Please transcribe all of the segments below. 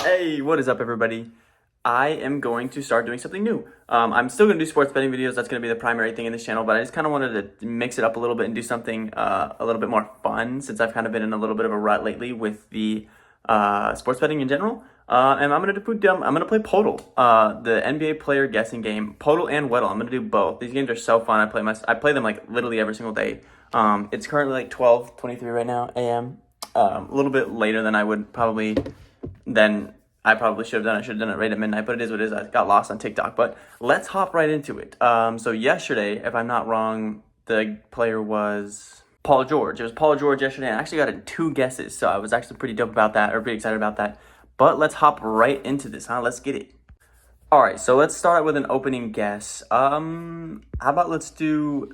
Hey, what is up, everybody? I am going to start doing something new. I'm still going to do sports betting videos. That's going to be the primary thing in this channel, but I just kind of wanted to mix it up a little bit and do something a little bit more fun since I've kind of been in a little bit of a rut lately with the sports betting in general. And I'm going to play Poeltl, the NBA player guessing game. Poeltl and Weddle. I'm going to do both. These games are so fun. I play them like literally every single day. It's currently like 12:23 right now a.m. A little bit later than I would probably I probably should have done it. I should have done it right at midnight, but it is what it is. I got lost on TikTok. But let's hop right into it. So yesterday, if I'm not wrong, the player was Paul George. It was Paul George yesterday. And I actually got 2 guesses, so I was actually pretty dope about that, or pretty excited about that. But let's hop right into this, huh? Let's get it. All right, so let's start out with an opening guess. How about let's do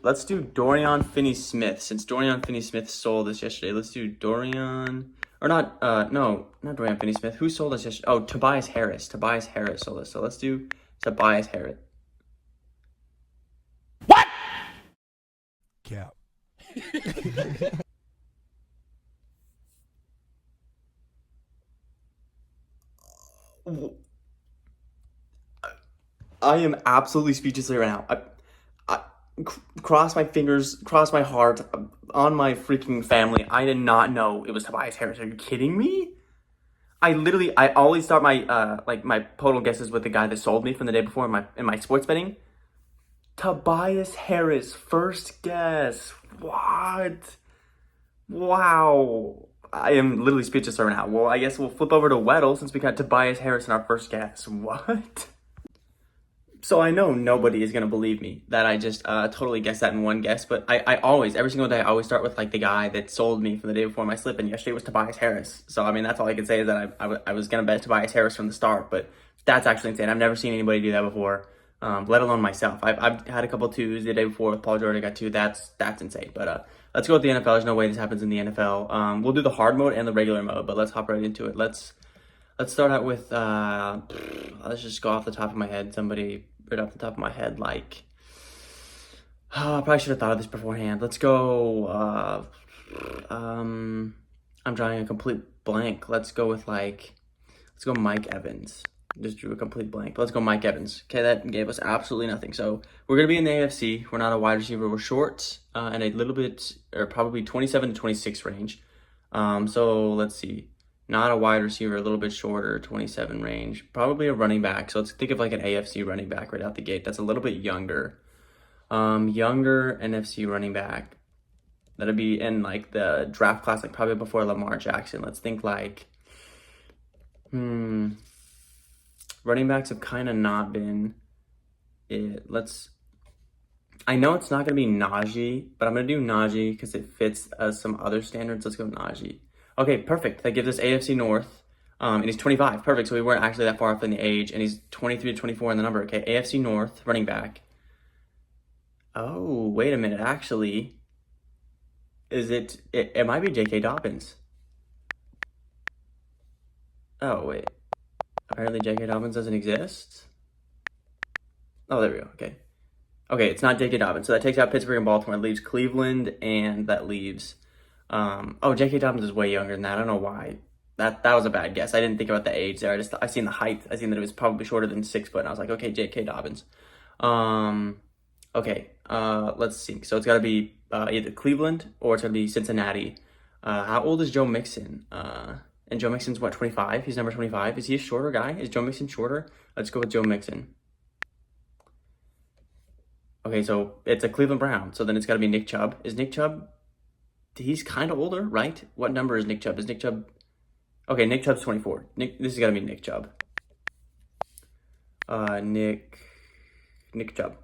Dorian Finney-Smith, since Dorian Finney-Smith sold this yesterday. Let's do Dorian. Or not, no, not Dorian Finney-Smith. Who sold us yesterday? Oh, Tobias Harris. Tobias Harris sold us. So let's do Tobias Harris. What? Cap. I am absolutely speechless right now. Cross my fingers, cross my heart, on my freaking family. I did not know it was Tobias Harris. Are you kidding me? I always start my my Poeltl guesses with the guy that sold me from the day before in my sports betting. Tobias Harris, first guess. What? Wow. I am literally speechless right now. Well, I guess we'll flip over to Weddle since we got Tobias Harris in our first guess. What? So I know nobody is going to believe me that I just totally guessed that in one guess, but I always, every single day, I always start with like the guy that sold me from the day before my slip, and yesterday was Tobias Harris. So, I mean, that's all I can say is that I was going to bet Tobias Harris from the start, but that's actually insane. I've never seen anybody do that before, let alone myself. I've had a couple 2s the day before with Paul George. I got 2. That's insane. But let's go with the NFL. There's no way this happens in the NFL. We'll do the hard mode and the regular mode, but let's hop right into it. Let's start out with, let's just go off the top of my head. Somebody right off the top of my head, like, I probably should have thought of this beforehand. Let's go, I'm drawing a complete blank. Let's go Mike Evans. Just drew a complete blank. But let's go Mike Evans. Okay, that gave us absolutely nothing. So we're going to be in the AFC. We're not a wide receiver. We're short and a little bit, or probably 27 to 26 range. So let's see. Not a wide receiver, a little bit shorter, 27 range. Probably a running back. So let's think of like an AFC running back right out the gate. That's a little bit younger. Younger NFC running back. That'd be in like the draft class, like probably before Lamar Jackson. Let's think like, running backs have kind of not been it. I know it's not going to be Najee, but I'm going to do Najee because it fits some other standards. Let's go Najee. Okay, perfect. That gives us AFC North, and he's 25. Perfect, so we weren't actually that far off in the age, and he's 23 to 24 in the number. Okay, AFC North, running back. Oh, wait a minute. Actually, it might be J.K. Dobbins. Oh, wait. Apparently J.K. Dobbins doesn't exist. Oh, there we go. Okay. Okay, it's not J.K. Dobbins. So that takes out Pittsburgh and Baltimore. It leaves Cleveland, and that leaves... J.K. Dobbins is way younger than that. I don't know why. That was a bad guess. I didn't think about the age there. I seen the height. I seen that it was probably shorter than 6 foot. And I was like, okay, J.K. Dobbins. Okay. Let's see. So it's got to be either Cleveland or it's going to be Cincinnati. How old is Joe Mixon? And Joe Mixon's what, 25? He's number 25. Is he a shorter guy? Is Joe Mixon shorter? Let's go with Joe Mixon. Okay, so it's a Cleveland Brown. So then it's got to be Nick Chubb. Is Nick Chubb... He's kind of older, right? What number is Nick Chubb? Is Nick Chubb... Okay, Nick Chubb's 24. This is got to be Nick Chubb. Nick Chubb.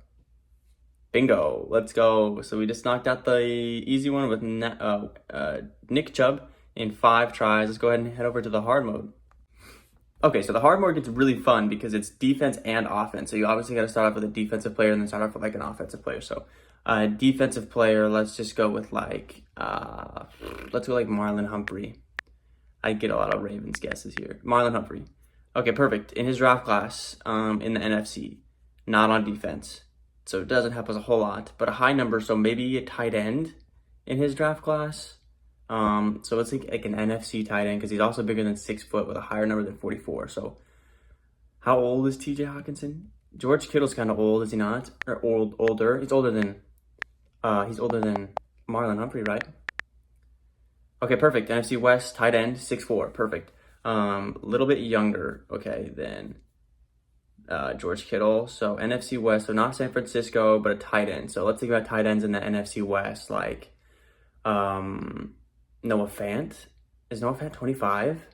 Bingo. Let's go. So we just knocked out the easy one with Nick Chubb in 5 tries. Let's go ahead and head over to the hard mode. Okay, so the hard mode gets really fun because it's defense and offense. So you obviously got to start off with a defensive player and then start off with like an offensive player. So defensive player, let's just go with like Marlon Humphrey. I get a lot of Ravens guesses here. Marlon Humphrey. Okay, perfect. In his draft class, in the NFC, not on defense. So it doesn't help us a whole lot, but a high number. So maybe a tight end in his draft class. So it's like an NFC tight end because he's also bigger than 6 foot with a higher number than 44. So how old is TJ Hawkinson? George Kittle's kind of old, is he not? Or older? He's older than Marlon Humphrey, right? Okay, perfect. NFC West tight end, 6'4", perfect. A little bit younger, okay, than George Kittle. So NFC West, so not San Francisco, but a tight end. So let's think about tight ends in the NFC West, like Noah Fant. Is Noah Fant 25?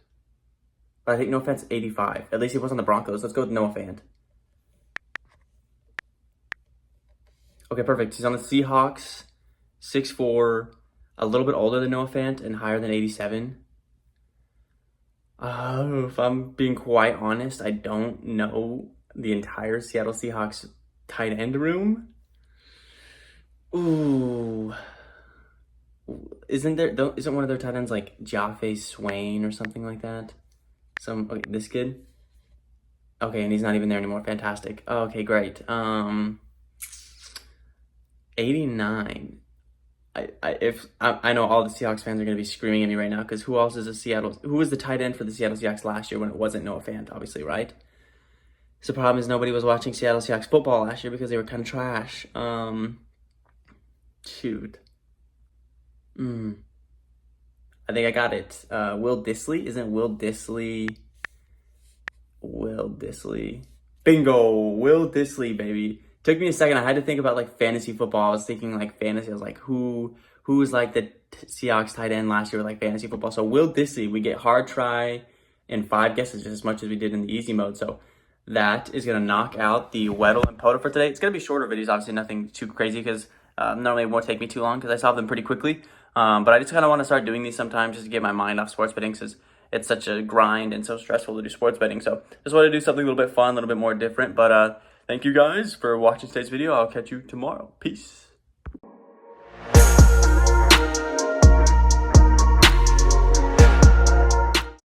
But I think Noah Fant's 85. At least he was on the Broncos. Let's go with Noah Fant. Okay, perfect. He's on the Seahawks, 6'4", a little bit older than Noah Fant and higher than 87. If I'm being quite honest, I don't know the entire Seattle Seahawks tight end room. Ooh. Isn't one of their tight ends like Jaffe Swain or something like that? Okay, this kid? Okay, and he's not even there anymore. Fantastic. Okay, great. 89. I know all the Seahawks fans are going to be screaming at me right now because who was the tight end for the Seattle Seahawks last year when it wasn't Noah Fant, obviously, right? So the problem is nobody was watching Seattle Seahawks football last year because they were kind of trash. Shoot. I think I got it. Will Dissly? Isn't Will Dissly? Bingo! Will Dissly, baby. Took me a second. I had to think about like fantasy football. I was thinking like fantasy. I was like, who was like the Seahawks tight end last year with like fantasy football? So Will Dissly, we get hard try and 5 guesses just as much as we did in the easy mode. So that is gonna knock out the Weddle and Poeltl for today. It's gonna be shorter videos, obviously nothing too crazy because normally it won't take me too long because I solve them pretty quickly. But I just kind of want to start doing these sometimes just to get my mind off sports betting because it's such a grind and so stressful to do sports betting. So just want to do something a little bit fun, a little bit more different. But thank you guys for watching today's video. I'll catch you tomorrow. Peace.